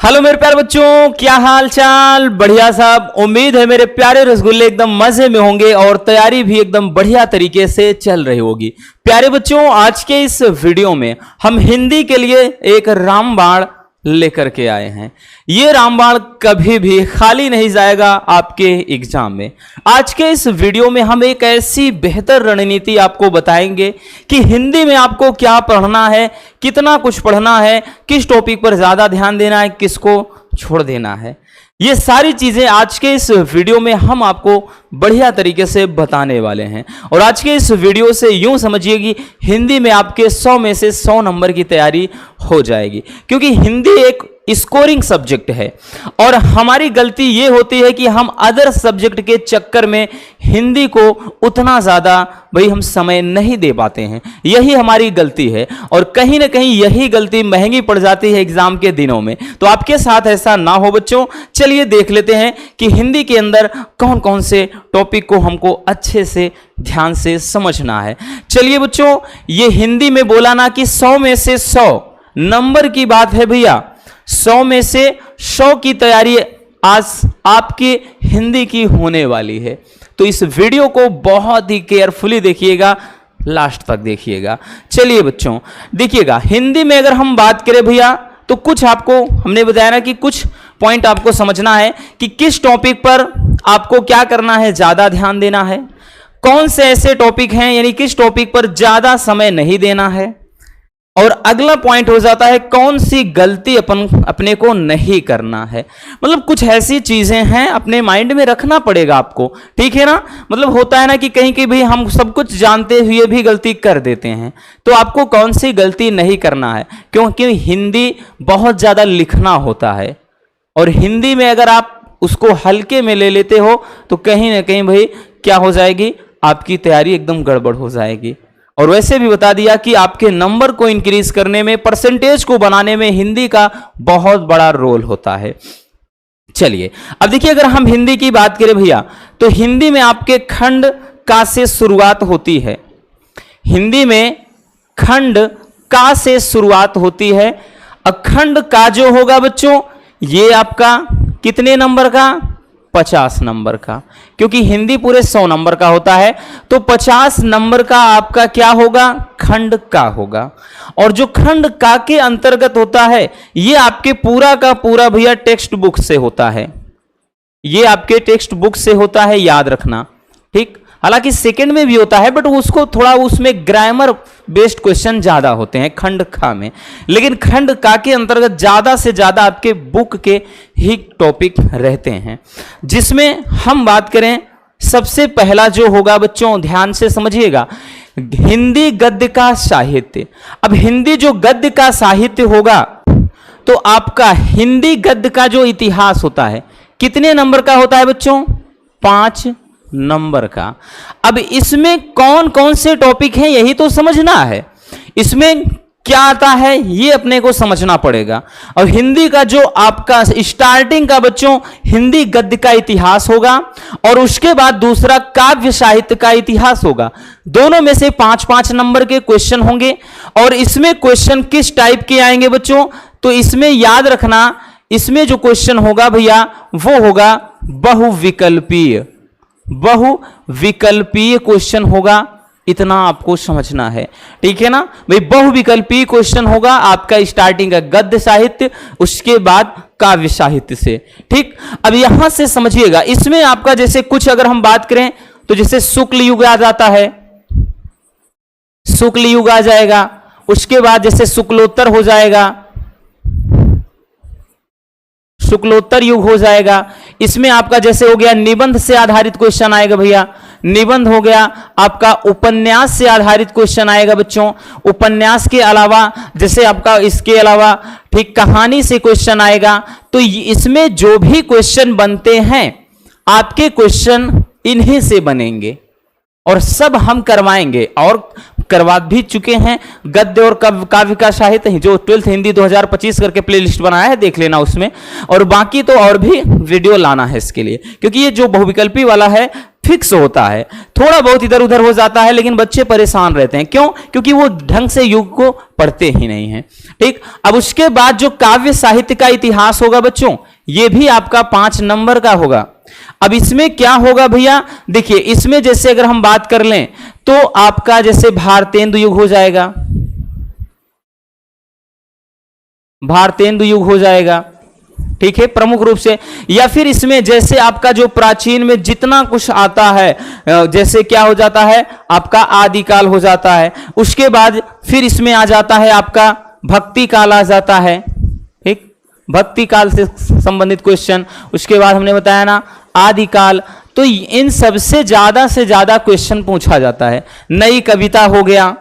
Hello मेरे प्यारे बच्चों, क्या हाल चाल। बढ़िया साहब। उम्मीद है मेरे प्यारे रसगुल्ले एकदम मजे में होंगे और तैयारी भी एकदम बढ़िया तरीके से चल रही होगी। प्यारे बच्चों, आज के इस वीडियो में हम हिंदी के लिए एक रामबाण लेकर के आए हैं। ये रामबाण कभी भी खाली नहीं जाएगा आपके एग्जाम में। आज के इस वीडियो में हम एक ऐसी बेहतर रणनीति आपको बताएंगे कि हिंदी में आपको क्या पढ़ना है, कितना कुछ पढ़ना है, किस टॉपिक पर ज्यादा ध्यान देना है, किसको छोड़ देना है। ये सारी चीजें आज के इस वीडियो में हम आपको बढ़िया तरीके से बताने वाले हैं। और आज के इस वीडियो से यूं समझिए कि हिंदी में आपके 100 में से 100 नंबर की तैयारी हो जाएगी, क्योंकि हिंदी एक स्कोरिंग सब्जेक्ट है। और हमारी गलती ये होती है कि हम अदर सब्जेक्ट के चक्कर में हिंदी को उतना ज्यादा हम समय नहीं दे पाते हैं। यही हमारी गलती है और कहीं ना कहीं यही गलती महंगी पड़ जाती है एग्जाम के दिनों में। तो आपके साथ ऐसा ना हो बच्चों। चलिए देख लेते हैं कि हिंदी के अंदर कौन कौन से टॉपिक को हमको अच्छे से ध्यान से समझना है। चलिए बच्चों, ये हिंदी में बोला ना कि 100 में से 100 नंबर की बात है भैया। 100 में से 100 की तैयारी आज आपकी हिंदी की होने वाली है। तो इस वीडियो को बहुत ही केयरफुली देखिएगा, लास्ट तक देखिएगा। चलिए बच्चों देखिएगा, हिंदी में अगर हम बात करें भैया तो कुछ आपको हमने बताया ना कि कुछ पॉइंट आपको समझना है कि किस टॉपिक पर आपको क्या करना है, ज्यादा ध्यान देना है, कौन से ऐसे टॉपिक हैं यानी किस टॉपिक पर ज्यादा समय नहीं देना है। और अगला पॉइंट हो जाता है कौन सी गलती अपने को नहीं करना है। मतलब कुछ ऐसी चीजें हैं अपने माइंड में रखना पड़ेगा आपको, ठीक है ना। मतलब होता है ना कि कहीं भी हम सब कुछ जानते हुए भी गलती कर देते हैं, तो आपको कौन सी गलती नहीं करना है, क्योंकि हिंदी बहुत ज्यादा लिखना होता है। और हिंदी में अगर आप उसको हल्के में ले लेते हो तो कहीं ना कहीं भाई क्या हो जाएगी, आपकी तैयारी एकदम गड़बड़ हो जाएगी। और वैसे भी बता दिया कि आपके नंबर को इंक्रीज करने में, परसेंटेज को बनाने में हिंदी का बहुत बड़ा रोल होता है। चलिए अब देखिए, अगर हम हिंदी की बात करें भैया तो हिंदी में आपके खंड का से शुरुआत होती है। हिंदी में खंड का से शुरुआत होती है। अखंड का जो होगा बच्चों, ये आपका कितने नंबर का, 50 नंबर का, क्योंकि हिंदी पूरे 100 नंबर का होता है। तो 50 नंबर का आपका क्या होगा, खंड का होगा। और जो खंड का के अंतर्गत होता है ये आपके पूरा का पूरा भैया टेक्स्ट बुक से होता है। ये आपके टेक्स्ट बुक से होता है, याद रखना, ठीक। हालांकि सेकंड में भी होता है बट उसको थोड़ा उसमें ग्रामर बेस्ड क्वेश्चन ज्यादा होते हैं खंड खा में, लेकिन खंड का के अंतर्गत ज्यादा से ज्यादा आपके बुक के ही टॉपिक रहते हैं। जिसमें हम बात करें सबसे पहला जो होगा बच्चों, ध्यान से समझिएगा, हिंदी गद्य का साहित्य। अब हिंदी जो गद्य का साहित्य होगा तो आपका हिंदी गद्य का जो इतिहास होता है कितने नंबर का होता है बच्चों, 5 नंबर का। अब इसमें कौन कौन से टॉपिक हैं यही तो समझना है, इसमें क्या आता है ये अपने को समझना पड़ेगा। और हिंदी का जो आपका स्टार्टिंग का बच्चों हिंदी गद्य का इतिहास होगा और उसके बाद दूसरा काव्य साहित्य का इतिहास होगा। दोनों में से 5-5 नंबर के क्वेश्चन होंगे। और इसमें क्वेश्चन किस टाइप के आएंगे बच्चों, तो इसमें याद रखना, इसमें जो क्वेश्चन होगा भैया वो होगा बहुविकल्पीय। बहुविकल्पीय क्वेश्चन होगा, इतना आपको समझना है, ठीक है ना भाई। बहुविकल्पीय क्वेश्चन होगा आपका स्टार्टिंग का गद्य साहित्य, उसके बाद काव्य साहित्य से, ठीक। अब यहां से समझिएगा, इसमें आपका जैसे कुछ अगर हम बात करें तो जैसे शुक्ल युग आ जाता है, शुक्ल युग आ जाएगा। उसके बाद जैसे शुक्लोत्तर हो जाएगा, शुक्लोत्तर युग हो जाएगा। इसमें आपका जैसे हो गया निबंध से आधारित क्वेश्चन आएगा भैया, निबंध हो गया। आपका उपन्यास से आधारित क्वेश्चन आएगा बच्चों। उपन्यास के अलावा जैसे आपका इसके अलावा ठीक कहानी से क्वेश्चन आएगा। तो इसमें जो भी क्वेश्चन बनते हैं आपके क्वेश्चन इन्हीं से बनेंगे और सब हम करवाएंगे और करवा भी चुके हैं। गद्य और काव्य का साहित्य जो 12th हिंदी 2025 करके प्लेलिस्ट बनाया है, देख लेना उसमें। और बाकी तो और भी वीडियो लाना है इसके लिए, क्योंकि ये जो बहुविकल्पी वाला है फिक्स होता है, थोड़ा बहुत इधर उधर हो जाता है, लेकिन बच्चे परेशान रहते हैं। क्यों? क्योंकि वो ढंग से युग को पढ़ते ही नहीं हैं। ठीक, अब उसके बाद जो काव्य साहित्य का इतिहास होगा बच्चों, ये भी आपका 5 नंबर का होगा। अब इसमें क्या होगा भैया, देखिए इसमें जैसे अगर हम बात कर लें तो आपका जैसे भारतेंदु युग हो जाएगा, भारतेंदु युग हो जाएगा, ठीक है, प्रमुख रूप से। या फिर इसमें जैसे आपका जो प्राचीन में जितना कुछ आता है, जैसे क्या हो जाता है आपका आदिकाल हो जाता है। उसके बाद फिर इसमें आ जाता है आपका भक्ति काल आ जाता है, ठीक, भक्ति काल से संबंधित क्वेश्चन। उसके बाद हमने बताया ना आदिकाल। तो इन सबसे ज्यादा क्वेश्चन पूछा जाता है। नई कविता हो गया,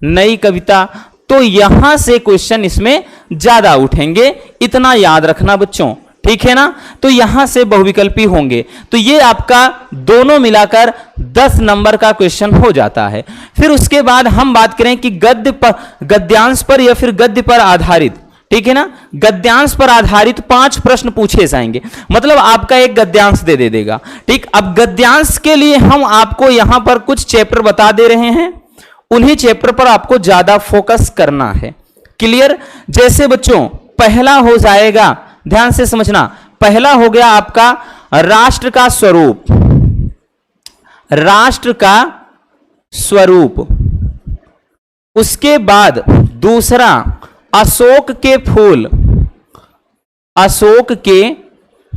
नई कविता, तो यहां से क्वेश्चन इसमें ज्यादा उठेंगे, इतना याद रखना बच्चों, ठीक है ना। तो यहां से बहुविकल्पी होंगे। तो ये आपका दोनों मिलाकर 10 नंबर का क्वेश्चन हो जाता है। फिर उसके बाद हम बात करें कि गद्य पर, गद्यांश पर या फिर गद्य पर आधारित, ठीक है ना, गद्यांश पर आधारित 5 प्रश्न पूछे जाएंगे। मतलब आपका एक गद्यांश दे देगा। ठीक, अब गद्यांश के लिए हम आपको यहां पर कुछ चैप्टर बता दे रहे हैं, उन्हीं चैप्टर पर आपको ज्यादा फोकस करना है। क्लियर? जैसे बच्चों पहला हो जाएगा, ध्यान से समझना, पहला हो गया आपका राष्ट्र का स्वरूप, राष्ट्र का स्वरूप। उसके बाद दूसरा अशोक के फूल, अशोक के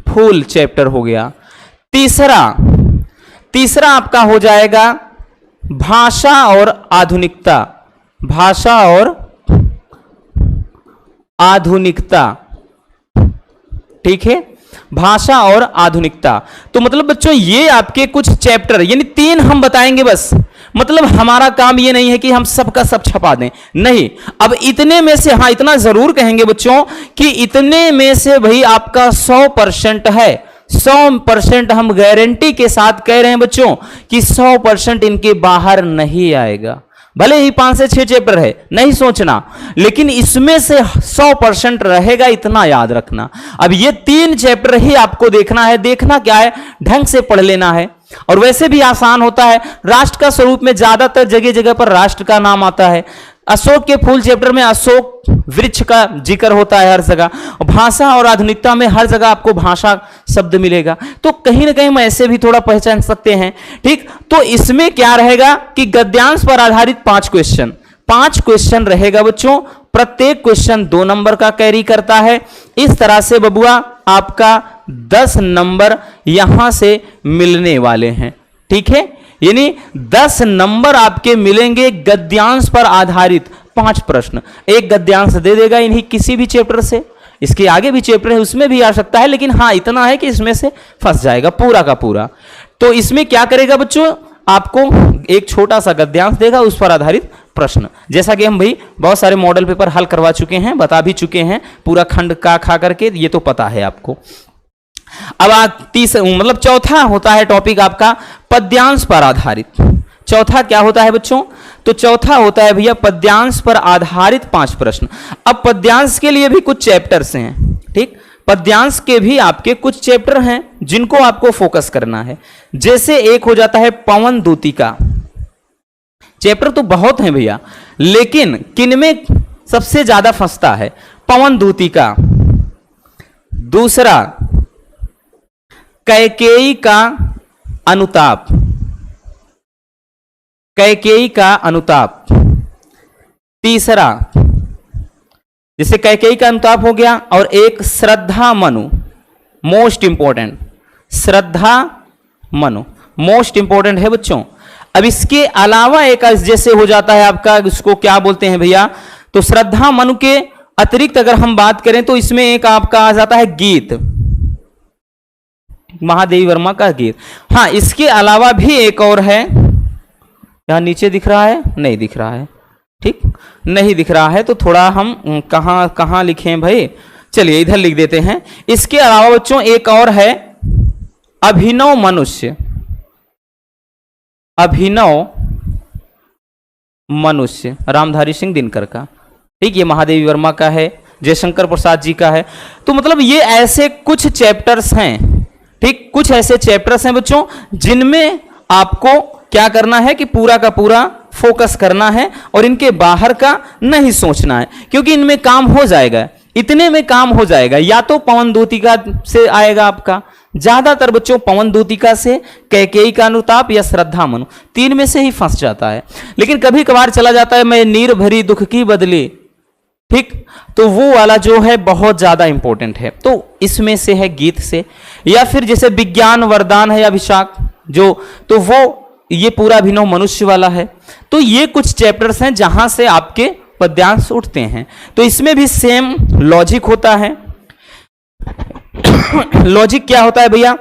फूल चैप्टर हो गया। तीसरा आपका हो जाएगा भाषा और आधुनिकता, भाषा और आधुनिकता, ठीक है, भाषा और आधुनिकता। तो मतलब बच्चों ये आपके कुछ चैप्टर, यानी 3 हम बताएंगे बस। मतलब हमारा काम ये नहीं है कि हम सबका सब छपा दें, नहीं। अब इतने में से, हाँ इतना जरूर कहेंगे बच्चों कि इतने में से भाई आपका 100% है, 100% हम गारंटी के साथ कह रहे हैं बच्चों कि 100% इनके बाहर नहीं आएगा। भले ही 5 से 6 चैप्टर है, नहीं सोचना, लेकिन इसमें से 100% रहेगा, इतना याद रखना। अब ये 3 चैप्टर ही आपको देखना है। देखना क्या है, ढंग से पढ़ लेना है, और वैसे भी आसान होता है। राष्ट्र का स्वरूप में ज्यादातर जगह जगह पर राष्ट्र का नाम आता है। अशोक के फूल चैप्टर में अशोक वृक्ष का जिक्र होता है हर जगह। भाषा और आधुनिकता में हर जगह आपको भाषा शब्द मिलेगा। तो कहीं ना कहीं हम ऐसे भी थोड़ा पहचान सकते हैं। ठीक, तो इसमें क्या रहेगा कि गद्यांश पर आधारित 5 क्वेश्चन रहेगा बच्चों। प्रत्येक क्वेश्चन 2 नंबर का कैरी करता है। इस तरह से बबुआ आपका 10 नंबर यहां से मिलने वाले हैं। ठीक है, यानी 10 नंबर आपके मिलेंगे गद्यांश पर आधारित 5 प्रश्न। एक गद्यांश दे देगा इन्हीं किसी भी चैप्टर से, इसके आगे भी चैप्टर है उसमें भी आ सकता है, लेकिन हाँ इतना है कि इसमें से फंस जाएगा पूरा का पूरा। तो इसमें क्या करेगा बच्चों, आपको एक छोटा सा गद्यांश देगा, उस पर आधारित प्रश्न, जैसा कि हम भाई बहुत सारे मॉडल पेपर हल करवा चुके हैं, बता भी चुके हैं, पूरा खंड का खा करके, ये तो पता है आपको। अब मतलब चौथा होता है टॉपिक आपका पद्यांश पर आधारित। चौथा क्या होता है बच्चों, तो चौथा होता है भैया पद्यांश पर आधारित 5 प्रश्न। अब पद्यांश के लिए भी कुछ चैप्टर्स हैं। ठीक, पद्यांश के भी आपके कुछ चैप्टर हैं जिनको आपको फोकस करना है। जैसे एक हो जाता है पवन दूतिका। चैप्टर तो बहुत हैं भैया, लेकिन किनमें सबसे ज्यादा फंसता है, पवन दूतिका। दूसरा कैकेयी का अनुताप, कैकेयी का अनुताप। तीसरा जैसे कैकेयी का अनुताप हो गया, और एक श्रद्धा मनु, मोस्ट इंपॉर्टेंट, श्रद्धा मनु मोस्ट इंपॉर्टेंट है बच्चों। अब इसके अलावा एक जैसे हो जाता है आपका, इसको क्या बोलते हैं भैया, तो श्रद्धा मनु के अतिरिक्त अगर हम बात करें तो इसमें एक आपका आ जाता है गीत, महादेवी वर्मा का गीत। हाँ, इसके अलावा भी एक और है, यहां नीचे दिख रहा है, नहीं दिख रहा है, ठीक नहीं दिख रहा है, तो थोड़ा हम कहां लिखें भाई, चलिए इधर लिख देते हैं। इसके अलावा बच्चों एक और है अभिनव मनुष्य, अभिनव मनुष्य, रामधारी सिंह दिनकर का। ठीक, ये महादेवी वर्मा का है, जयशंकर प्रसाद जी का है। तो मतलब ये ऐसे कुछ चैप्टर्स हैं, ठीक, कुछ ऐसे चैप्टर्स हैं बच्चों जिनमें आपको क्या करना है कि पूरा का पूरा फोकस करना है और इनके बाहर का नहीं सोचना है, क्योंकि इनमें काम हो जाएगा, इतने में काम हो जाएगा। या तो पवन दूतिका से आएगा आपका, ज्यादातर बच्चों पवन दूतिका से, कैकेयी का अनुताप या श्रद्धा मनु, तीन में से ही फंस जाता है। लेकिन कभी कभार चला जाता है मैं नीर भरी दुख की बदली, ठीक, तो वो वाला जो है बहुत ज्यादा इंपॉर्टेंट है। तो इसमें से है गीत से, या फिर जैसे विज्ञान वरदान है अभिशाप जो, तो वो ये पूरा अभिनव मनुष्य वाला है। तो ये कुछ चैप्टर्स हैं जहां से आपके पद्यांश उठते हैं। तो इसमें भी सेम लॉजिक होता है। लॉजिक क्या होता है भैया,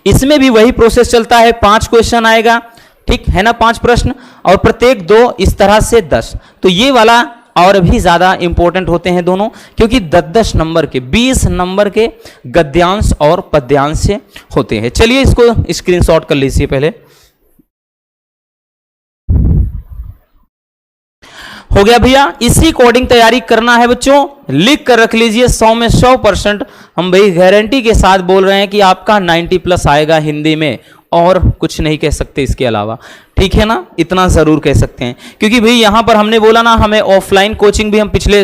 इसमें भी वही प्रोसेस चलता है, 5 क्वेश्चन आएगा, ठीक है ना, 5 प्रश्न, और प्रत्येक 2, इस तरह से 10। तो ये वाला और भी ज्यादा इंपॉर्टेंट होते हैं दोनों, क्योंकि 10-10 नंबर के, 20 नंबर के गद्यांश और पद्यांश से होते हैं। चलिए इसको स्क्रीनशॉट कर लीजिए पहले। हो गया भैया, इसी अकॉर्डिंग तैयारी करना है बच्चों, लिख कर रख लीजिए। 100 में 100% हम भाई गारंटी के साथ बोल रहे हैं कि आपका 90+ आएगा हिंदी में, और कुछ नहीं कह सकते इसके अलावा, ठीक है ना, इतना जरूर कह सकते हैं। क्योंकि भाई यहां पर हमने बोला ना, हमें ऑफलाइन कोचिंग भी हम पिछले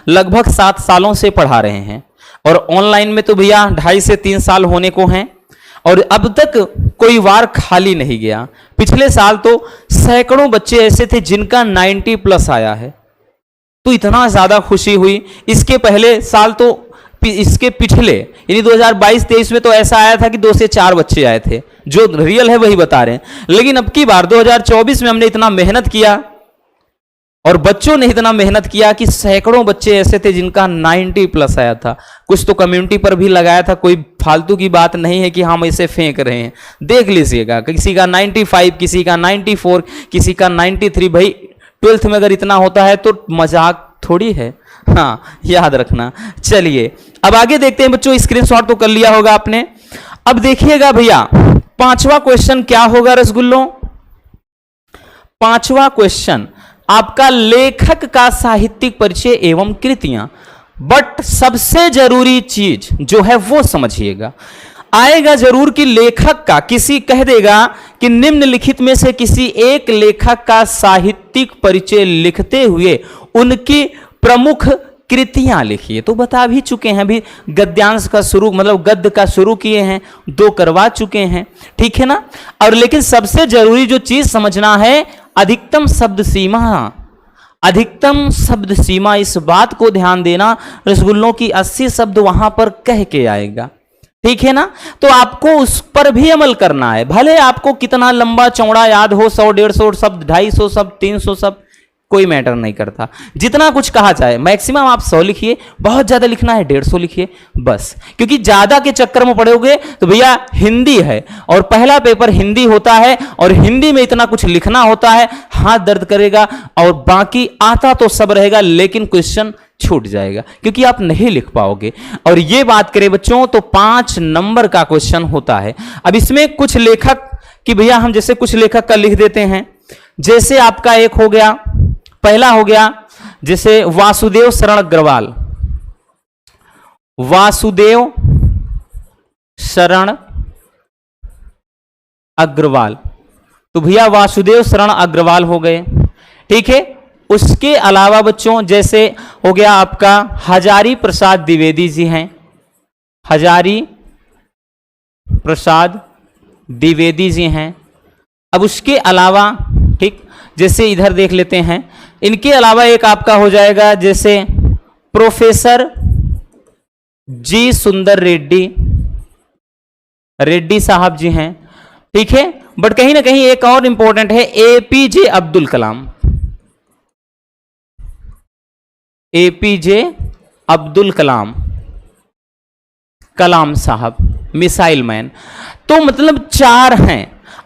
लगभग 7 सालों से पढ़ा रहे हैं, और ऑनलाइन में तो भैया 2.5 से 3 साल होने को हैं, और अब तक कोई वार खाली नहीं गया। पिछले साल तो सैकड़ों बच्चे ऐसे थे जिनका 90+ आया है, तो इतना ज्यादा खुशी हुई। इसके पहले साल तो, इसके पिछले यानी 2022-23 में तो ऐसा आया था कि 2 से 4 बच्चे आए थे, जो रियल है वही बता रहे हैं। लेकिन अब की बार 2024 में हमने इतना मेहनत किया, और बच्चों ने इतना मेहनत किया कि सैकड़ों बच्चे ऐसे थे जिनका 90+ आया था। कुछ तो कम्युनिटी पर भी लगाया था, कोई फालतू की बात नहीं है कि हम इसे फेंक रहे हैं, देख लीजिएगा, किसी का 95, किसी का 94, किसी का 93। भाई 12th में अगर इतना होता है तो मजाक थोड़ी है, हाँ याद रखना। चलिए अब आगे देखते हैं बच्चों, स्क्रीनशॉट तो कर लिया होगा आपने। अब देखिएगा भैया 5वां क्वेश्चन क्या होगा रसगुल्लों। 5वां क्वेश्चन आपका लेखक का साहित्यिक परिचय एवं कृतियां, बट सबसे जरूरी चीज जो है वो समझिएगा। आएगा जरूर कि लेखक का, किसी कह देगा कि निम्नलिखित में से किसी एक लेखक का साहित्यिक परिचय लिखते हुए उनकी प्रमुख कृतियां लिखिए। तो बता भी चुके हैं, अभी गद्यांश का शुरू, मतलब गद्य का शुरू किए हैं, 2 करवा चुके हैं, ठीक है ना। और लेकिन सबसे जरूरी जो चीज समझना है, अधिकतम शब्द सीमा, अधिकतम शब्द सीमा, इस बात को ध्यान देना। रसगुल्लों की 80 शब्द वहां पर कह के आएगा, ठीक है ना। तो आपको उस पर भी अमल करना है, भले आपको कितना लंबा चौड़ा याद हो, 100-150 शब्द, 250 शब्द, 300 शब्द, कोई मैटर नहीं करता। जितना कुछ कहा जाए मैक्सिमम आप 100 लिखिए, बहुत ज्यादा लिखना है 150 लिखिए बस। क्योंकि ज्यादा के चक्कर में पड़ोगे तो भैया हिंदी है, और पहला पेपर हिंदी होता है, और हिंदी में इतना कुछ लिखना होता है, हाथ दर्द करेगा, और बाकी आता तो सब रहेगा लेकिन क्वेश्चन छूट जाएगा क्योंकि आप नहीं लिख पाओगे। और ये बात करें बच्चों तो 5 नंबर का क्वेश्चन होता है। अब इसमें कुछ लेखक कि भैया हम जैसे कुछ लेखक का लिख देते हैं, जैसे आपका एक हो गया, पहला हो गया जैसे वासुदेव शरण अग्रवाल, वासुदेव शरण अग्रवाल, तो भैया वासुदेव शरण अग्रवाल हो गए, ठीक है। उसके अलावा बच्चों जैसे हो गया आपका हजारी प्रसाद द्विवेदी जी हैं, हजारी प्रसाद द्विवेदी जी हैं। अब उसके अलावा ठीक, जैसे इधर देख लेते हैं, इनके अलावा एक आपका हो जाएगा जैसे प्रोफेसर जी सुंदर रेड्डी, रेड्डी साहब जी हैं, ठीक है। बट कहीं ना कहीं एक और इंपॉर्टेंट है, एपीजे अब्दुल कलाम, एपीजे अब्दुल कलाम, कलाम साहब, मिसाइल मैन। तो मतलब 4 हैं।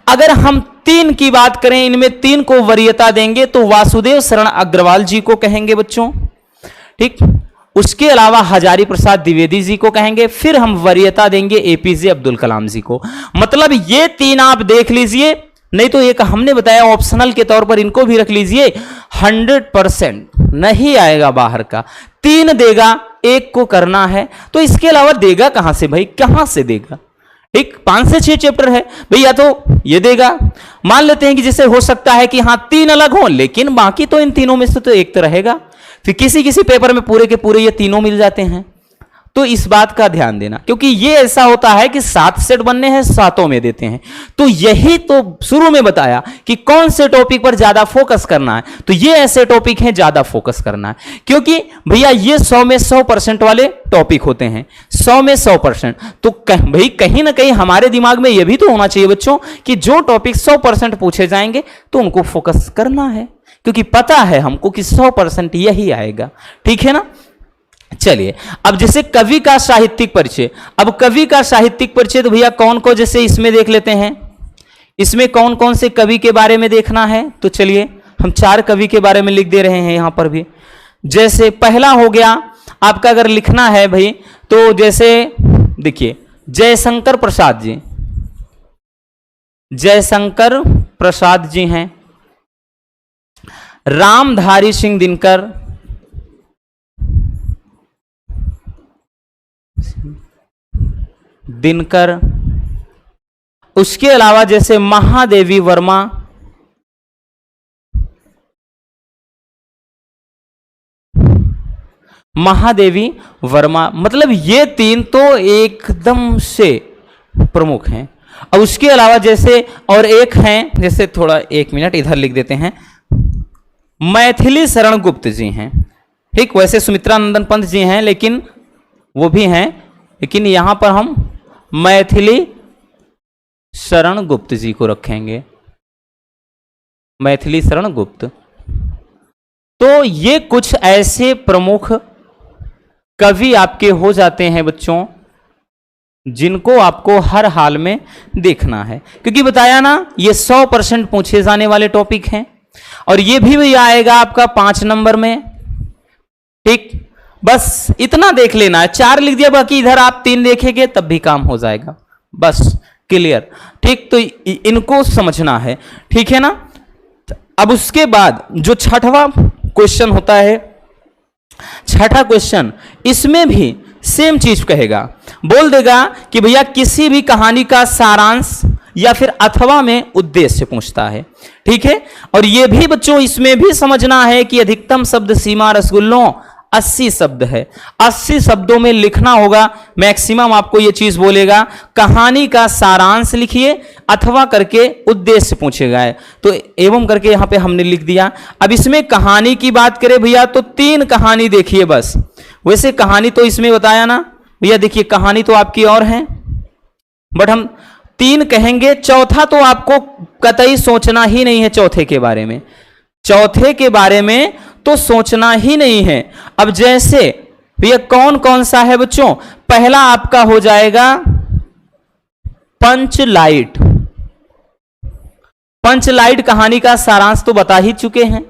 अगर हम 3 की बात करें, इनमें 3 को वरीयता देंगे तो वासुदेव शरण अग्रवाल जी को कहेंगे बच्चों, ठीक। उसके अलावा हजारी प्रसाद द्विवेदी जी को कहेंगे, फिर हम वरीयता देंगे एपीजे अब्दुल कलाम जी को। मतलब ये 3 आप देख लीजिए, नहीं तो एक हमने बताया ऑप्शनल के तौर पर इनको भी रख लीजिए। 100% नहीं आएगा बाहर का, 3 देगा, 1 को करना है, तो इसके अलावा देगा कहां से भाई, कहां से देगा, ठीक, 5 से 6 चैप्टर है भैया, तो ये देगा। मान लेते हैं कि जैसे हो सकता है कि हाँ 3 अलग हो, लेकिन बाकी तो इन तीनों में से तो एक तो रहेगा। फिर किसी किसी पेपर में पूरे के पूरे ये तीनों मिल जाते हैं। तो इस बात का ध्यान देना, क्योंकि ये ऐसा होता है कि 7 सेट बनने हैं, 7 में देते हैं। तो यही तो शुरू में बताया कि कौन से टॉपिक पर ज्यादा फोकस करना है, तो ये ऐसे टॉपिक हैं ज्यादा फोकस करना है, क्योंकि भैया ये 100 में 100% वाले टॉपिक होते हैं, 100 में 100%। तो भाई कहीं ना कहीं हमारे दिमाग में यह भी तो होना चाहिए बच्चों कि जो टॉपिक 100% पूछे जाएंगे तो उनको फोकस करना है, क्योंकि पता है हमको कि 100% यही आएगा। ठीक है ना। चलिए, अब जैसे कवि का साहित्यिक परिचय, अब कवि का साहित्यिक परिचय तो भैया कौन को जैसे इसमें देख लेते हैं, इसमें कौन कौन से कवि के बारे में देखना है। तो चलिए हम 4 कवि के बारे में लिख दे रहे हैं यहां पर भी। जैसे पहला हो गया आपका, अगर लिखना है भाई तो जैसे देखिए जयशंकर प्रसाद जी, जयशंकर प्रसाद जी हैं। रामधारी सिंह दिनकर, दिनकर। उसके अलावा जैसे महादेवी वर्मा, महादेवी वर्मा, मतलब ये 3 तो एकदम से प्रमुख हैं। अब उसके अलावा जैसे और एक हैं, जैसे थोड़ा 1 मिनट इधर लिख देते हैं, मैथिली शरण गुप्त जी हैं। ठीक, वैसे सुमित्रा नंदन पंत जी हैं लेकिन वो भी हैं, लेकिन यहां पर हम मैथिली शरण गुप्त जी को रखेंगे, मैथिली शरण गुप्त। तो ये कुछ ऐसे प्रमुख कवि आपके हो जाते हैं बच्चों जिनको आपको हर हाल में देखना है, क्योंकि बताया ना ये 100% पूछे जाने वाले टॉपिक हैं। और ये भी आएगा आपका 5 नंबर में। ठीक, बस इतना देख लेना है, 4 लिख दिया, बाकी इधर आप 3 देखेंगे तब भी काम हो जाएगा, बस क्लियर। ठीक, तो इनको समझना है। ठीक है ना। अब उसके बाद जो छठवां क्वेश्चन होता है, छठा क्वेश्चन, इसमें भी सेम चीज कहेगा, बोल देगा कि भैया किसी भी कहानी का सारांश या फिर अथवा में उद्देश्य पूछता है। ठीक है। और यह भी बच्चों इसमें भी समझना है कि अधिकतम शब्द सीमा रसगुल्लों 80 शब्द है, 80 शब्दों में लिखना होगा। मैक्सिमम आपको यह चीज बोलेगा कहानी का सारांश लिखिए अथवा करके उद्देश्य पूछेगा है, तो एवं करके यहां पे हमने लिख दिया। अब इसमें कहानी की बात करें भैया तो 3 कहानी देखिए बस। वैसे कहानी तो इसमें बताया ना भैया, देखिए कहानी तो आपकी और है, बट हम 3 कहेंगे। चौथा तो आपको कतई सोचना ही नहीं है, चौथे के बारे में, चौथे के बारे में तो सोचना ही नहीं है। अब जैसे भैया कौन कौन सा है बच्चों, पहला आपका हो जाएगा पंचलाइट। पंचलाइट कहानी का सारांश तो बता ही चुके हैं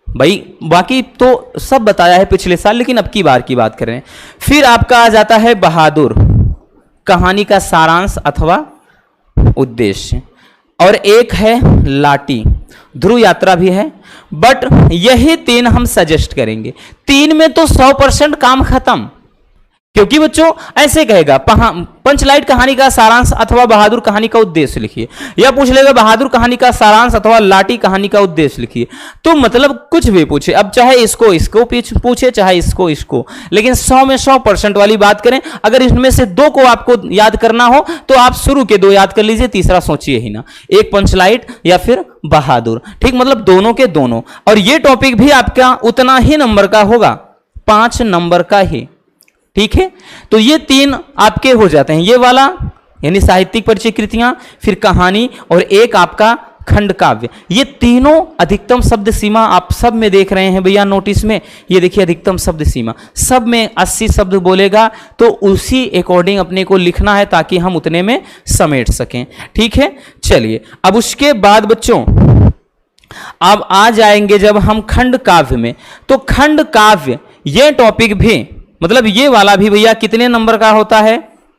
भाई, बाकी तो सब बताया है पिछले साल, लेकिन अब की बार की बात करें। फिर आपका आ जाता है बहादुर, कहानी का सारांश अथवा उद्देश्य। और एक है लाटी, ध्रुव यात्रा भी है, बट यही 3 हम सजेस्ट करेंगे। 3 में तो 100% काम खत्म, क्योंकि बच्चों ऐसे कहेगा पंचलाइट कहानी का सारांश अथवा बहादुर कहानी का उद्देश्य लिखिए, या पूछ लेगा बहादुर कहानी का सारांश अथवा लाटी कहानी का उद्देश्य लिखिए। तो मतलब कुछ भी पूछे, अब चाहे इसको पूछे चाहे इसको, लेकिन 100 में 100% वाली बात करें। अगर इसमें से 2 को आपको याद करना हो तो आप शुरू के 2 याद कर लीजिए, तीसरा सोचिए ही ना, एक पंचलाइट या फिर बहादुर। ठीक, मतलब दोनों के दोनों। और ये टॉपिक भी आपका उतना ही नंबर का होगा, 5 नंबर का ही। ठीक है। तो ये 3 आपके हो जाते हैं, ये वाला यानी साहित्यिक परिचय कृतियां, फिर कहानी, और एक आपका खंड काव्य। ये तीनों अधिकतम शब्द सीमा आप सब में देख रहे हैं भैया नोटिस में, ये देखिए अधिकतम शब्द सीमा सब में 80 शब्द बोलेगा, तो उसी अकॉर्डिंग अपने को लिखना है ताकि हम उतने में समेट सकें। ठीक है। चलिए, अब उसके बाद बच्चों अब आ जाएंगे जब हम खंड काव्य में, तो खंड काव्य ये टॉपिक भी मतलब ये वाला भी भैया कितने नंबर का होता है,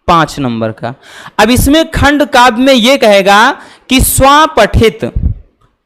5 नंबर का। अब इसमें खंड काव्य में ये कहेगा कि स्वपठित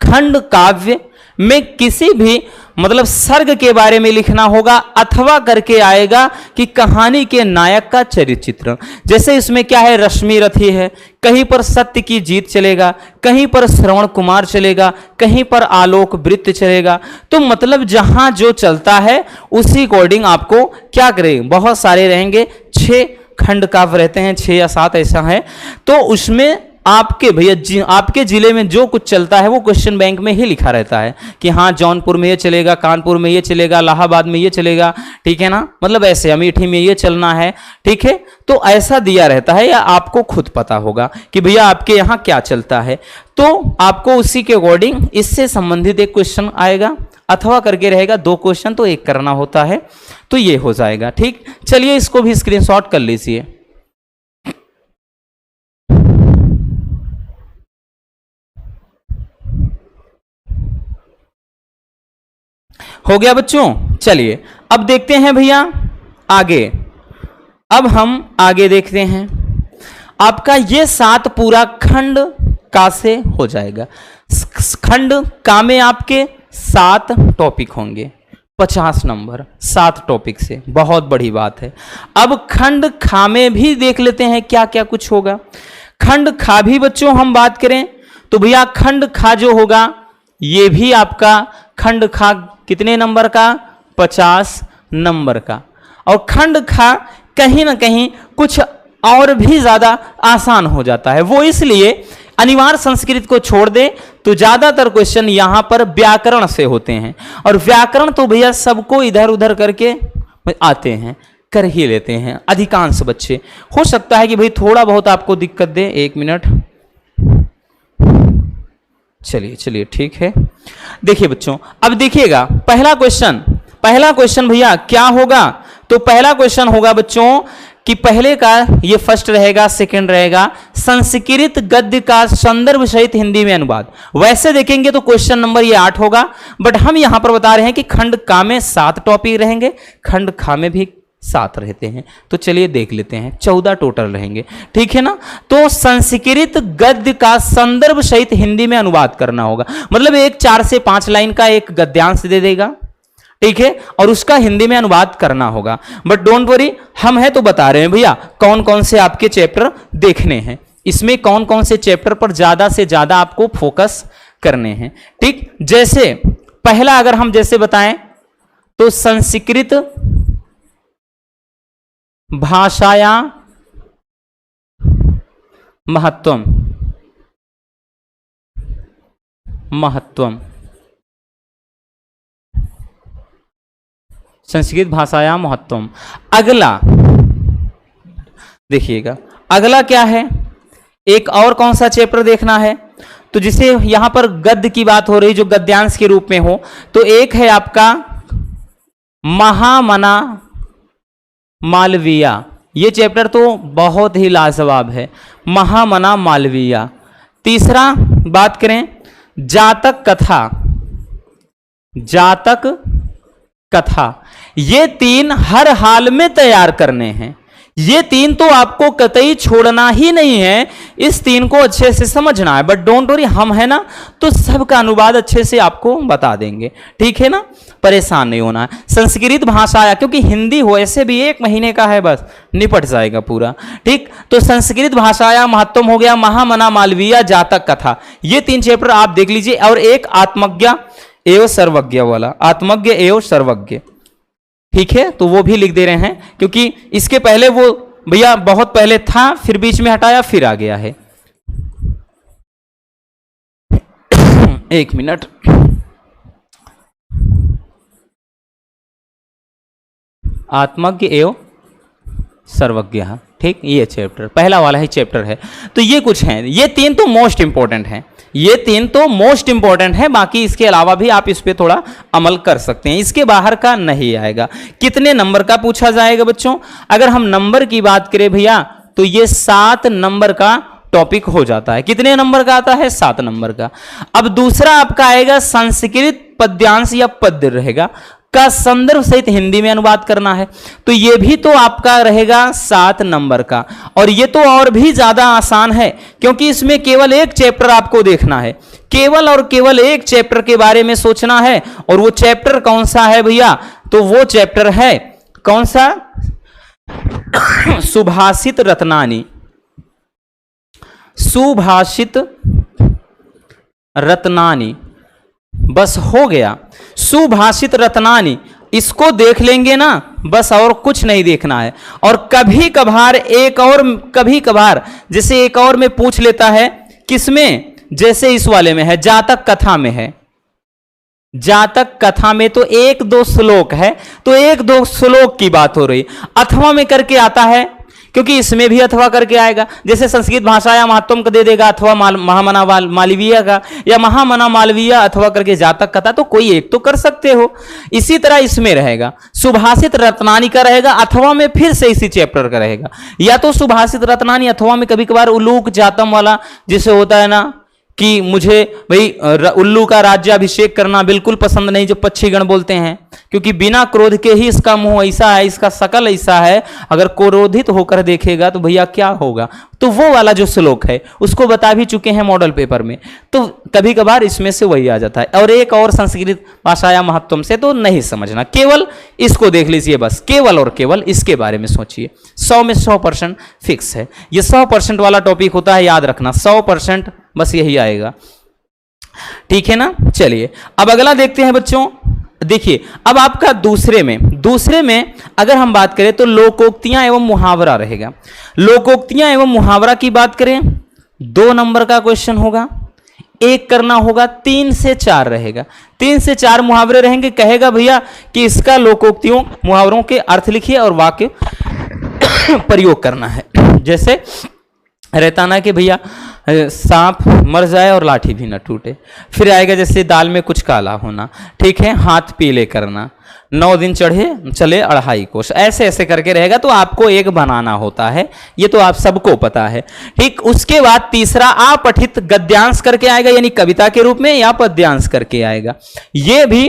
खंड काव्य में किसी भी मतलब सर्ग के बारे में लिखना होगा, अथवा करके आएगा कि कहानी के नायक का चरित्र चित्रण। जैसे इसमें क्या है, रश्मि रथी है, कहीं पर सत्य की जीत चलेगा, कहीं पर श्रवण कुमार चलेगा, कहीं पर आलोक वृत्त चलेगा। तो मतलब जहां जो चलता है उसी अकॉर्डिंग आपको क्या करें, बहुत सारे रहेंगे, 6 खंड काव्य रहते हैं, 6 या 7 ऐसा है। तो उसमें आपके भैया आपके जिले में जो कुछ चलता है वो क्वेश्चन बैंक में ही लिखा रहता है कि हाँ जौनपुर में ये चलेगा, कानपुर में ये चलेगा, इलाहाबाद में ये चलेगा, ठीक है ना, मतलब ऐसे अमेठी में ये चलना है, ठीक है। तो ऐसा दिया रहता है, या आपको खुद पता होगा कि भैया आपके यहाँ क्या चलता है, तो आपको उसी के अकॉर्डिंग इससे संबंधित एक क्वेश्चन आएगा, अथवा करके रहेगा, 2 क्वेश्चन तो एक करना होता है, तो ये हो जाएगा। ठीक, चलिए इसको भी स्क्रीनशॉट कर लीजिए। हो गया बच्चों, चलिए अब देखते हैं भैया आगे। अब हम आगे देखते हैं, आपका ये 7 पूरा खंड का से हो जाएगा। खंड का में आपके 7 टॉपिक होंगे, 50 नंबर 7 टॉपिक से, बहुत बड़ी बात है। अब खंड खा में भी देख लेते हैं क्या क्या कुछ होगा। खंड खा भी बच्चों हम बात करें तो भैया खंड खा जो होगा ये भी आपका खंड खा कितने नंबर का, 50 नंबर का। और खंड खा कहीं ना कहीं कुछ और भी ज्यादा आसान हो जाता है, वो इसलिए अनिवार्य संस्कृत को छोड़ दे तो ज्यादातर क्वेश्चन यहां पर व्याकरण से होते हैं, और व्याकरण तो भैया सबको इधर उधर करके आते हैं, कर ही लेते हैं अधिकांश बच्चे। हो सकता है कि भाई थोड़ा बहुत आपको दिक्कत दे, 1 मिनट, चलिए चलिए ठीक है। देखिए बच्चों, अब देखिएगा पहला क्वेश्चन भैया क्या होगा, तो पहला क्वेश्चन होगा बच्चों कि पहले का ये फर्स्ट रहेगा, सेकंड रहेगा, संस्कृत गद्य का संदर्भ सहित हिंदी में अनुवाद। वैसे देखेंगे तो क्वेश्चन नंबर ये 8 होगा, बट हम यहां पर बता रहे हैं कि खंड का में 7 टॉपिक रहेंगे, खंड खा में भी 7 रहते हैं। तो चलिए देख लेते हैं, 14 टोटल रहेंगे, ठीक है ना। तो संस्कृत गद्य का संदर्भ सहित हिंदी में अनुवाद करना होगा, मतलब एक 4 से 5 लाइन का एक गद्यांश दे देगा, ठीक है, और उसका हिंदी में अनुवाद करना होगा। बट डोंट वरी, हम है तो बता रहे हैं भैया कौन कौन से आपके चैप्टर देखने हैं, इसमें कौन कौन से चैप्टर पर ज्यादा से ज्यादा आपको फोकस करने हैं। ठीक, जैसे पहला अगर हम जैसे बताएं तो संस्कृत भाषाया महत्वम, संस्कृत भाषाया महत्वम। अगला देखिएगा, अगला क्या है, एक और कौन सा चैप्टर देखना है, तो जिसे यहां पर गद्य की बात हो रही जो गद्यांश के रूप में हो, तो एक है आपका महामना मालवीय, ये चैप्टर तो बहुत ही लाजवाब है, महामना मालवीय। तीसरा बात करें जातक कथा, ये 3 हर हाल में तैयार करने हैं, ये 3 तो आपको कतई छोड़ना ही नहीं है, इस 3 को अच्छे से समझना है। बट डोंट वरी, हम है ना तो सबका अनुवाद अच्छे से आपको बता देंगे, ठीक है ना, परेशान नहीं होना है। संस्कृत भाषा, क्योंकि हिंदी हो ऐसे भी 1 महीने का है, बस निपट जाएगा पूरा। ठीक, तो संस्कृत भाषाया महत्वम हो गया, महामना मालवीय, जातक कथा, ये 3 चैप्टर आप देख लीजिए। और एक आत्मज्ञ एवं सर्वज्ञ वाला, आत्मज्ञ एवं सर्वज्ञ, ठीक है, तो वो भी लिख दे रहे हैं, क्योंकि इसके पहले वो भैया बहुत पहले था, फिर बीच में हटाया, फिर आ गया है। 1 मिनट, आत्मज्ञ एवं सर्वज्ञ, ठीक, ये चैप्टर पहला वाला ही चैप्टर है। तो ये कुछ हैं, ये 3 तो मोस्ट इंपॉर्टेंट हैं, ये 3 तो मोस्ट इंपॉर्टेंट है, बाकी इसके अलावा भी आप इस पे थोड़ा अमल कर सकते हैं, इसके बाहर का नहीं आएगा। कितने नंबर का पूछा जाएगा बच्चों, अगर हम नंबर की बात करें भैया तो ये 7 नंबर का टॉपिक हो जाता है। कितने नंबर का आता है, 7 नंबर का। अब दूसरा आपका आएगा संस्कृत पद्यांश या पद्य रहेगा, का संदर्भ सहित हिंदी में अनुवाद करना है। तो ये भी तो आपका रहेगा 7 नंबर का। और ये तो और भी ज्यादा आसान है, क्योंकि इसमें केवल एक चैप्टर आपको देखना है, केवल और केवल एक चैप्टर के बारे में सोचना है। और वो चैप्टर कौन सा है भैया? तो वो चैप्टर है कौन सा? सुभाषित रत्नानी। सुभाषित रत्नानी, बस हो गया। सुभाषित रत्नानी, इसको देख लेंगे ना, बस और कुछ नहीं देखना है। और कभी कभार कभी कभार जैसे एक और में पूछ लेता है, किसमें? जैसे इस वाले में है, जातक कथा में है। जातक कथा में तो 1-2 श्लोक है, तो 1-2 श्लोक की बात हो रही। अथवा में करके आता है, क्योंकि इसमें भी अथवा करके आएगा। जैसे संस्कृत भाषा या महात्म का दे देगा अथवा महामना मालवीय का, या महामना मालवीय अथवा करके जातक कथा, तो कोई एक तो कर सकते हो। इसी तरह इसमें रहेगा सुभाषित रत्नानी का रहेगा, अथवा में फिर से इसी चैप्टर का रहेगा। या तो सुभाषित रत्नानी, अथवा में कभी कभार उलूक जातम वाला जैसे होता है ना, कि मुझे भाई उल्लू का राज्याभिषेक करना बिल्कुल पसंद नहीं, जो पक्षीगण बोलते हैं, क्योंकि बिना क्रोध के ही इसका मुंह ऐसा है, इसका शकल ऐसा है, अगर क्रोधित होकर देखेगा तो भैया क्या होगा। तो वो वाला जो श्लोक है उसको बता भी चुके हैं मॉडल पेपर में, तो कभी कभार इसमें से वही आ जाता है। और एक और संस्कृत भाषा या महत्व से तो नहीं समझना, केवल इसको देख लीजिए, बस केवल और केवल इसके बारे में सोचिए। 100 में 100% फिक्स है। ये 100% वाला टॉपिक होता है, याद रखना, 100% बस यही आएगा, ठीक है ना। चलिए अब अगला देखते हैं बच्चों। देखिए अब आपका दूसरे में अगर हम बात करें तो लोकोक्तियां एवं मुहावरा रहेगा। लोकोक्तियां एवं मुहावरा की बात करें, 2 नंबर का क्वेश्चन होगा, एक करना होगा, 3 से 4 रहेगा। 3 से 4 मुहावरे रहेंगे। कहेगा भैया कि इसका लोकोक्तियों मुहावरों के अर्थ लिखिए और वाक्य प्रयोग करना है। जैसे रहता ना कि भैया सांप मर जाए और लाठी भी न टूटे। फिर आएगा जैसे दाल में कुछ काला होना, ठीक है, हाथ पीले करना, 9 दिन चले 2.5 कोस, ऐसे ऐसे करके रहेगा। तो आपको एक बनाना होता है, ये तो आप सबको पता है, ठीक। उसके बाद तीसरा अपठित गद्यांश करके आएगा, यानी कविता के रूप में, या पद्यांश करके आएगा। ये भी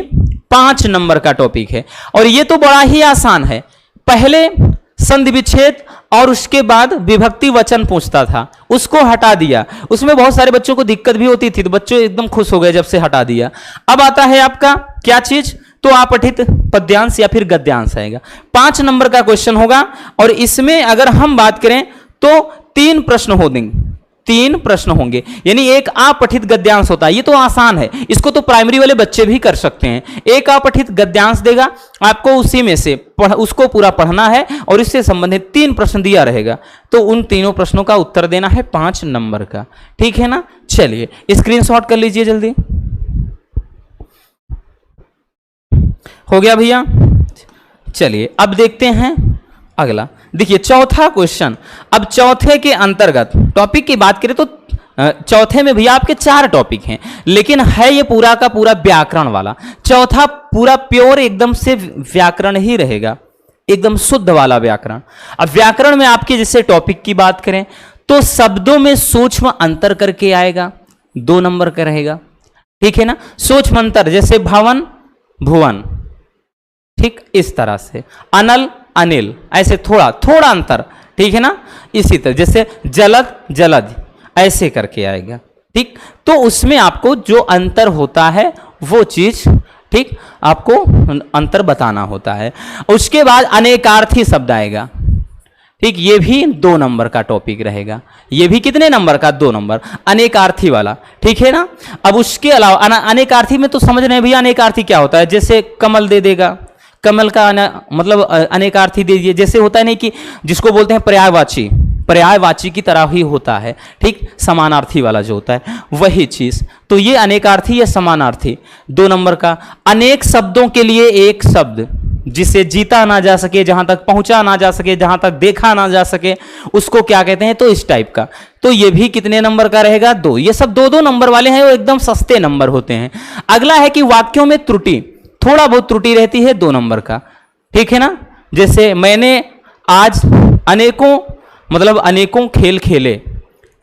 5 नंबर का टॉपिक है। और ये तो बड़ा ही आसान है। पहले संधि विच्छेद और उसके बाद विभक्ति वचन पूछता था, उसको हटा दिया। उसमें बहुत सारे बच्चों को दिक्कत भी होती थी, तो बच्चों एकदम खुश हो गए जब से हटा दिया। अब आता है आपका क्या चीज? तो अपठित पद्यांश या फिर गद्यांश आएगा। 5 नंबर का क्वेश्चन होगा। और इसमें अगर हम बात करें तो 3 प्रश्न होंगे, 3 प्रश्न होंगे, यानी एक अपठित गद्यांश होता है। ये तो आसान है, इसको तो प्राइमरी वाले बच्चे भी कर सकते हैं। एक अपठित गद्यांश देगा आपको, उसी में से उसको पूरा पढ़ना है और इससे संबंधित 3 प्रश्न दिया रहेगा। तो उन तीनों प्रश्नों का उत्तर देना है 5 नंबर का, ठीक है ना। चलिए स्क्रीनशॉट कर लीजिए जल्दी। हो गया भैया। चलिए अब देखते हैं अगला। देखिए चौथा क्वेश्चन। अब चौथे के अंतर्गत टॉपिक की बात करें तो चौथे में भैया आपके 4 टॉपिक हैं, लेकिन है ये पूरा का पूरा व्याकरण वाला। चौथा पूरा प्योर एकदम से व्याकरण ही रहेगा, एकदम शुद्ध वाला व्याकरण। अब व्याकरण में आपके जैसे टॉपिक की बात करें तो शब्दों में सूक्ष्म अंतर करके आएगा, 2 नंबर का रहेगा, ठीक है ना। सूक्ष्म अंतर जैसे भवन भुवन, ठीक, इस तरह से अनल अनिल, ऐसे थोड़ा थोड़ा अंतर, ठीक है ना। इसी तरह जैसे जलद जलद, ऐसे करके आएगा, ठीक। तो उसमें आपको जो अंतर होता है वो चीज, ठीक, आपको अंतर बताना होता है। उसके बाद अनेकार्थी शब्द आएगा, ठीक, ये भी 2 नंबर का टॉपिक रहेगा। ये भी कितने नंबर का? 2 नंबर, अनेकार्थी वाला, ठीक है ना। अब उसके अलावा अनेकार्थी में तो समझ रहे हैं भैया अनेकार्थी क्या होता है। जैसे कमल दे देगा, कमल का मतलब अनेकार्थी दे दीजिए। जैसे होता है नहीं कि जिसको बोलते हैं पर्यायवाची, पर्यायवाची की तरह ही होता है, ठीक, समानार्थी वाला जो होता है वही चीज। तो ये अनेकार्थी या समानार्थी 2 नंबर का। अनेक शब्दों के लिए एक शब्द, जिसे जीता ना जा सके, जहां तक पहुंचा ना जा सके, जहां तक देखा ना जा सके, उसको क्या कहते हैं? तो इस टाइप का। तो ये भी कितने नंबर का रहेगा? 2। ये सब 2-2 नंबर वाले हैं, वो एकदम सस्ते नंबर होते हैं। अगला है कि वाक्यों में त्रुटि, थोड़ा बहुत त्रुटि रहती है, 2 नंबर का, ठीक है ना। जैसे मैंने आज अनेकों, मतलब अनेकों खेल खेले,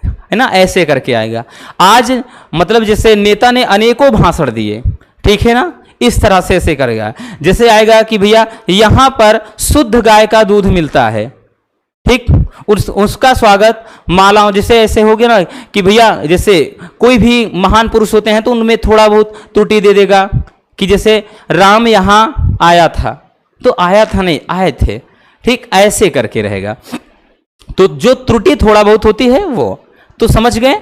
है ना, ऐसे करके आएगा। आज मतलब जैसे नेता ने अनेकों भाषण दिए, ठीक है ना, इस तरह से ऐसे करेगा। जैसे आएगा कि भैया यहां पर शुद्ध गाय का दूध मिलता है, ठीक, उसका स्वागत मालाओं, जैसे ऐसे हो गया ना कि भैया जैसे कोई भी महान पुरुष होते हैं तो उनमें थोड़ा बहुत त्रुटि दे देगा कि जैसे राम यहां आया था, तो आया था नहीं, आए थे, ठीक, ऐसे करके रहेगा। तो जो त्रुटि थोड़ा बहुत होती है वो तो समझ गए।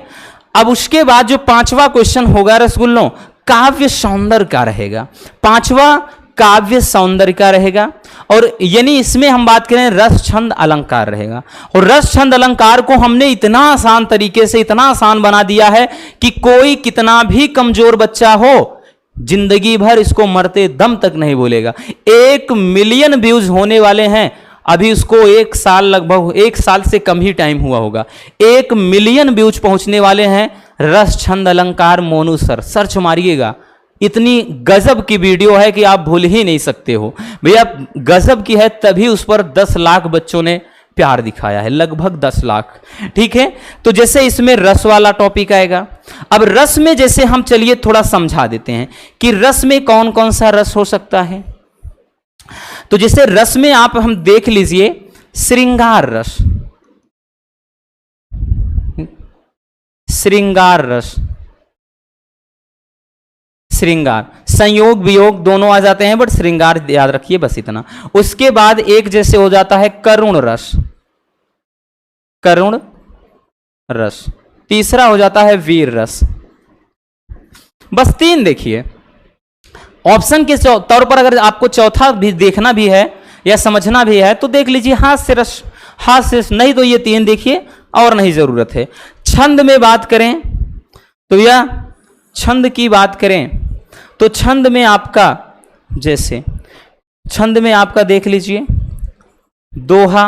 अब उसके बाद जो पांचवा क्वेश्चन होगा रसगुल्लों, काव्य सौंदर्य का रहेगा। पांचवा काव्य सौंदर्य का रहेगा, और यानी इसमें हम बात करें रस छंद अलंकार रहेगा। और रस छंद अलंकार को हमने इतना आसान तरीके से, इतना आसान बना दिया है कि कोई कितना भी कमजोर बच्चा हो, जिंदगी भर इसको मरते दम तक नहीं बोलेगा। 1 मिलियन व्यूज होने वाले हैं, अभी उसको 1 साल, लगभग 1 साल से कम ही टाइम हुआ होगा, 1 मिलियन व्यूज पहुंचने वाले हैं। रस छंद अलंकार मोनू सर, सर्च मारिएगा, इतनी गजब की वीडियो है कि आप भूल ही नहीं सकते हो भैया, गजब की है। तभी उस पर 10 लाख बच्चों ने प्यार दिखाया है, लगभग 10 लाख, ठीक है। तो जैसे इसमें रस वाला टॉपिक आएगा। अब रस में जैसे हम चलिए थोड़ा समझा देते हैं कि रस में कौन कौन सा रस हो सकता है। तो जैसे रस में आप हम देख लीजिए, श्रृंगार रस, श्रृंगार रस, श्रृंगार, संयोग वियोग दोनों आ जाते हैं, बट श्रृंगार याद रखिए, बस इतना। उसके बाद एक जैसे हो जाता है करुण रस, करुण रस। तीसरा हो जाता है वीर रस। बस 3 देखिए। ऑप्शन के तौर पर अगर आपको चौथा भी देखना भी है या समझना भी है तो देख लीजिए हास्य रस, हास्य रस, नहीं तो ये 3 देखिए और नहीं जरूरत है। छंद में बात करें तो या छंद की बात करें तो छंद में आपका, जैसे छंद में आपका देख लीजिए दोहा,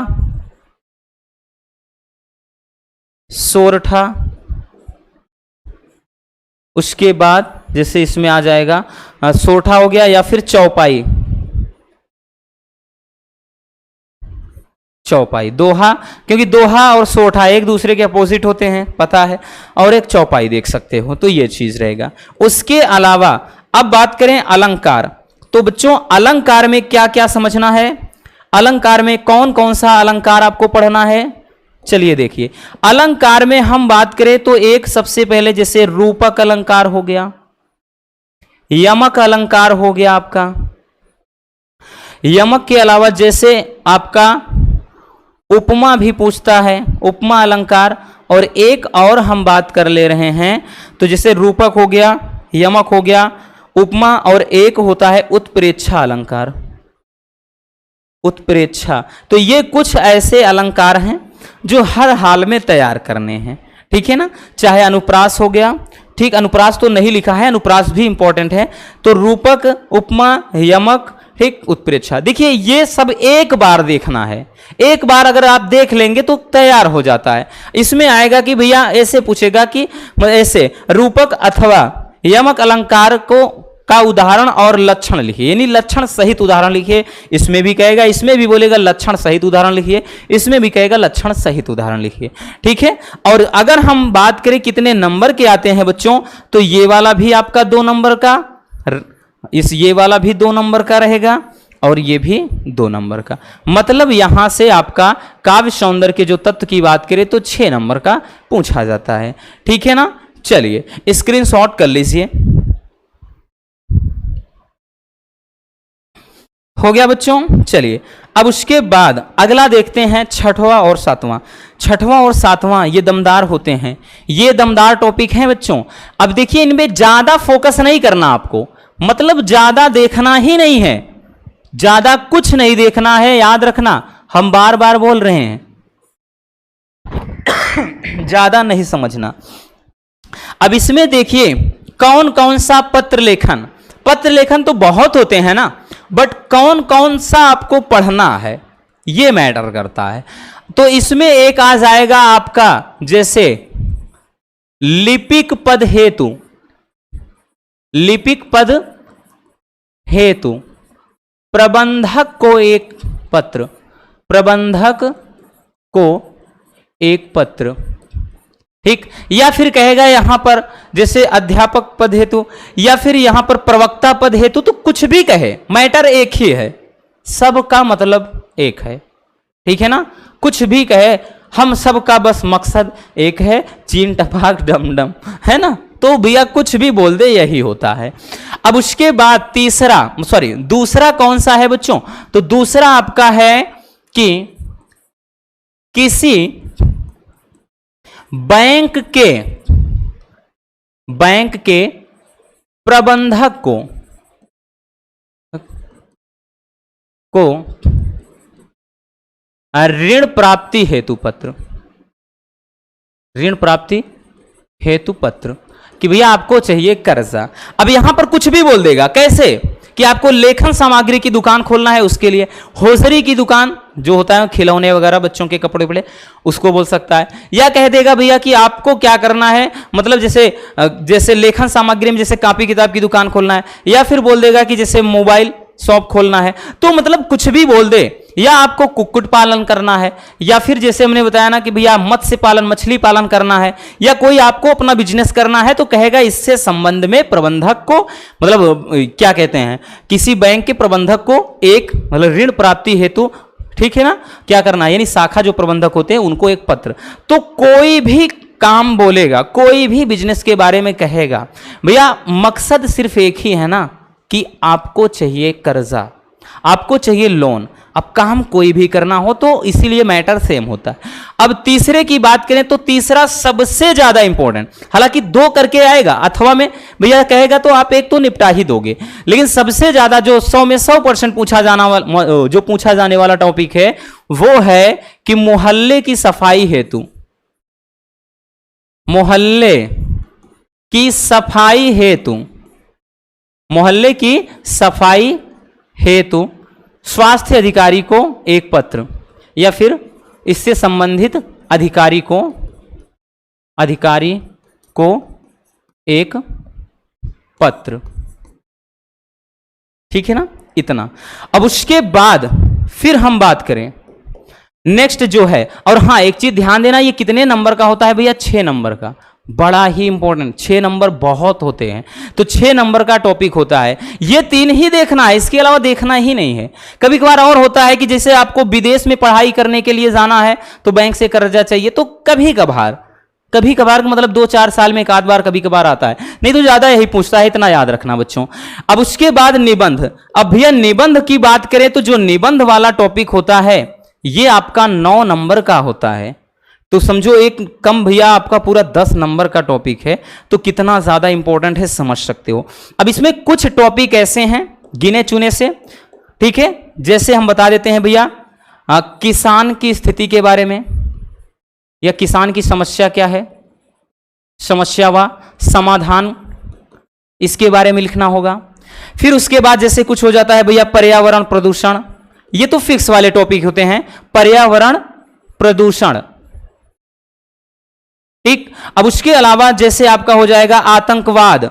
सोरठा, उसके बाद जैसे इसमें आ जाएगा सोरठा हो गया, या फिर चौपाई, चौपाई, दोहा, क्योंकि दोहा और सोरठा एक दूसरे के अपोजिट होते हैं, पता है, और एक चौपाई देख सकते हो, तो ये चीज रहेगा। उसके अलावा अब बात करें अलंकार, तो बच्चों अलंकार में क्या क्या समझना है, अलंकार में कौन कौन सा अलंकार आपको पढ़ना है। चलिए देखिए, अलंकार में हम बात करें तो एक सबसे पहले जैसे रूपक अलंकार हो गया, यमक अलंकार हो गया आपका। यमक के अलावा जैसे आपका उपमा भी पूछता है, उपमा अलंकार, और एक और हम बात कर ले रहे हैं, तो जैसे रूपक हो गया, यमक हो गया, उपमा, और एक होता है उत्प्रेक्षा अलंकार, उत्प्रेक्षा। तो ये कुछ ऐसे अलंकार हैं जो हर हाल में तैयार करने हैं, ठीक है ना। चाहे अनुप्रास हो गया, ठीक, अनुप्रास तो नहीं लिखा है, अनुप्रास भी इंपॉर्टेंट है। तो रूपक, उपमा, यमक, ठीक, उत्प्रेक्षा। देखिए ये सब एक बार देखना है, एक बार अगर आप देख लेंगे तो तैयार हो जाता है। इसमें आएगा कि भैया ऐसे पूछेगा कि ऐसे रूपक अथवा यमक अलंकार को का उदाहरण और लक्षण लिखिए, यानी लक्षण सहित उदाहरण लिखिए। इसमें भी कहेगा, इसमें भी बोलेगा लक्षण सहित उदाहरण लिखिए, इसमें भी कहेगा लक्षण सहित उदाहरण लिखिए, ठीक है। और अगर हम बात करें कितने नंबर के आते हैं बच्चों, तो ये वाला भी आपका 2 नंबर का, ये वाला भी 2 नंबर का रहेगा, और ये भी 2 नंबर का। मतलब यहां से आपका काव्य सौंदर्य के जो तत्व की बात करें तो 6 नंबर का पूछा जाता है, ठीक है ना। चलिए स्क्रीनशॉट कर लीजिए। हो गया बच्चों। चलिए अब उसके बाद अगला देखते हैं, छठवां और सातवां। छठवां और सातवां ये दमदार होते हैं, ये दमदार टॉपिक हैं बच्चों। अब देखिए इनमें ज्यादा फोकस नहीं करना आपको, मतलब ज्यादा देखना ही नहीं है, ज्यादा कुछ नहीं देखना है, याद रखना, हम बार बार बोल रहे हैं, ज्यादा नहीं समझना। अब इसमें देखिए कौन कौन सा पत्र लेखन, पत्र लेखन तो बहुत होते हैं ना, बट कौन कौन सा आपको पढ़ना है ये मैटर करता है। तो इसमें एक आ जाएगा आपका जैसे लिपिक पद हेतु, लिपिक पद हेतु, प्रबंधक को एक पत्र, प्रबंधक को एक पत्र, ठीक, या फिर कहेगा यहां पर जैसे अध्यापक पद हेतु, या फिर यहां पर प्रवक्ता पद हेतु, तो कुछ भी कहे मैटर एक ही है, सबका मतलब एक है। ठीक है ना, कुछ भी कहे, हम सबका बस मकसद एक है, चीन टपाक डमडम, है ना। तो भैया कुछ भी बोल दे यही होता है। अब उसके बाद दूसरा कौन सा है बच्चों? तो दूसरा आपका है कि किसी बैंक के प्रबंधक को ऋण प्राप्ति हेतु पत्र, ऋण प्राप्ति हेतु पत्र, कि भैया आपको चाहिए कर्जा। अब यहां पर कुछ भी बोल देगा, कैसे कि आपको लेखन सामग्री की दुकान खोलना है, उसके लिए होजरी की दुकान जो होता है खिलौने वगैरह बच्चों के कपड़े वपड़े, उसको बोल सकता है। या कह देगा भैया कि आपको क्या करना है, मतलब जैसे लेखन सामग्री में जैसे कॉपी किताब की दुकान खोलना है, या फिर बोल देगा कि जैसे मोबाइल शॉप खोलना है। तो मतलब कुछ भी बोल दे, या आपको कुक्कुट पालन करना है, या फिर जैसे हमने बताया ना कि भैया मत्स्य पालन मछली पालन करना है, या कोई आपको अपना बिजनेस करना है, तो कहेगा इससे संबंध में प्रबंधक को, मतलब क्या कहते हैं, किसी बैंक के प्रबंधक को एक मतलब ऋण प्राप्ति हेतु, ठीक है ना, क्या करना है, यानी शाखा जो प्रबंधक होते हैं उनको एक पत्र। तो कोई भी काम बोलेगा, कोई भी बिजनेस के बारे में कहेगा, भैया मकसद सिर्फ एक ही है ना कि आपको चाहिए कर्जा, आपको चाहिए लोन। अब काम कोई भी करना हो तो इसीलिए मैटर सेम होता है। अब तीसरे की बात करें तो तीसरा सबसे ज्यादा इंपॉर्टेंट, हालांकि 2 करके आएगा अथवा में भैया कहेगा तो आप एक तो निपटा ही दोगे, लेकिन सबसे ज्यादा जो 100 में 100% पूछा जाने वाला टॉपिक है वो है कि मोहल्ले की सफाई हेतु, मोहल्ले की सफाई हेतु, मोहल्ले की सफाई हेतु स्वास्थ्य अधिकारी को एक पत्र, या फिर इससे संबंधित अधिकारी को एक पत्र। ठीक है ना, इतना। अब उसके बाद फिर हम बात करें नेक्स्ट जो है, और हाँ एक चीज ध्यान देना, ये कितने नंबर का होता है भैया? 6 नंबर का, बड़ा ही इंपॉर्टेंट। 6 नंबर बहुत होते हैं, तो 6 नंबर का टॉपिक होता है। ये 3 ही देखना है, इसके अलावा देखना ही नहीं है। कभी कभार और होता है कि जैसे आपको विदेश में पढ़ाई करने के लिए जाना है तो बैंक से कर्जा चाहिए, तो कभी कभार मतलब 2-4 साल में एक आध बार कभी कभार आता है, नहीं तो ज्यादा यही पूछता है, इतना याद रखना बच्चों। अब उसके बाद निबंध। अब भैया निबंध की बात करें तो जो निबंध वाला टॉपिक होता है ये आपका 9 नंबर का होता है। तो समझो एक कम भैया आपका पूरा 10 नंबर का टॉपिक है, तो कितना ज्यादा इंपॉर्टेंट है समझ सकते हो। अब इसमें कुछ टॉपिक ऐसे हैं गिने चुने से, ठीक है, जैसे हम बता देते हैं भैया किसान की स्थिति के बारे में, या किसान की समस्या क्या है, समस्या व समाधान, इसके बारे में लिखना होगा। फिर उसके बाद जैसे कुछ हो जाता है भैया पर्यावरण प्रदूषण, ये तो फिक्स वाले टॉपिक होते हैं, पर्यावरण प्रदूषण, ठीक। अब उसके अलावा जैसे आपका हो जाएगा आतंकवाद,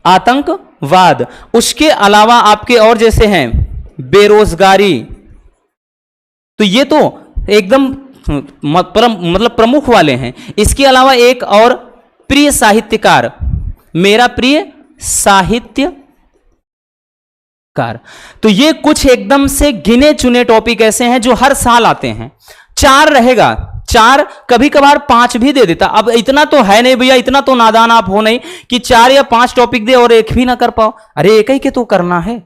आतंकवाद। उसके अलावा आपके और जैसे हैं बेरोजगारी, तो ये तो एकदम मतलब प्रमुख वाले हैं। इसके अलावा एक और प्रिय साहित्यकार, मेरा प्रिय साहित्यकार, तो ये कुछ एकदम से गिने चुने टॉपिक ऐसे हैं जो हर साल आते हैं। 4 रहेगा, 4 कभी कभार 5 भी दे देता। अब इतना तो है नहीं भैया, इतना तो नादान आप हो नहीं कि 4 या 5 टॉपिक दे और एक भी ना कर पाओ। अरे एक ही के तो करना है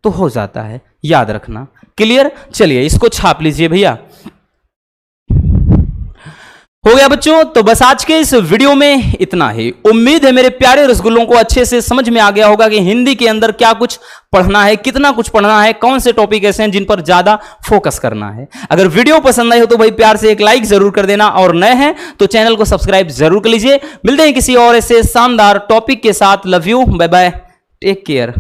तो हो जाता है, याद रखना। क्लियर? चलिए इसको छाप लीजिए भैया। हो गया बच्चों, तो बस आज के इस वीडियो में इतना ही। उम्मीद है मेरे प्यारे रसगुल्लों को अच्छे से समझ में आ गया होगा कि हिंदी के अंदर क्या कुछ पढ़ना है, कितना कुछ पढ़ना है, कौन से टॉपिक ऐसे हैं जिन पर ज्यादा फोकस करना है। अगर वीडियो पसंद आई हो तो भाई प्यार से एक लाइक जरूर कर देना, और नए हैं तो चैनल को सब्सक्राइब जरूर कर लीजिए। मिलते हैं किसी और ऐसे शानदार टॉपिक के साथ। Love you, bye bye, take care.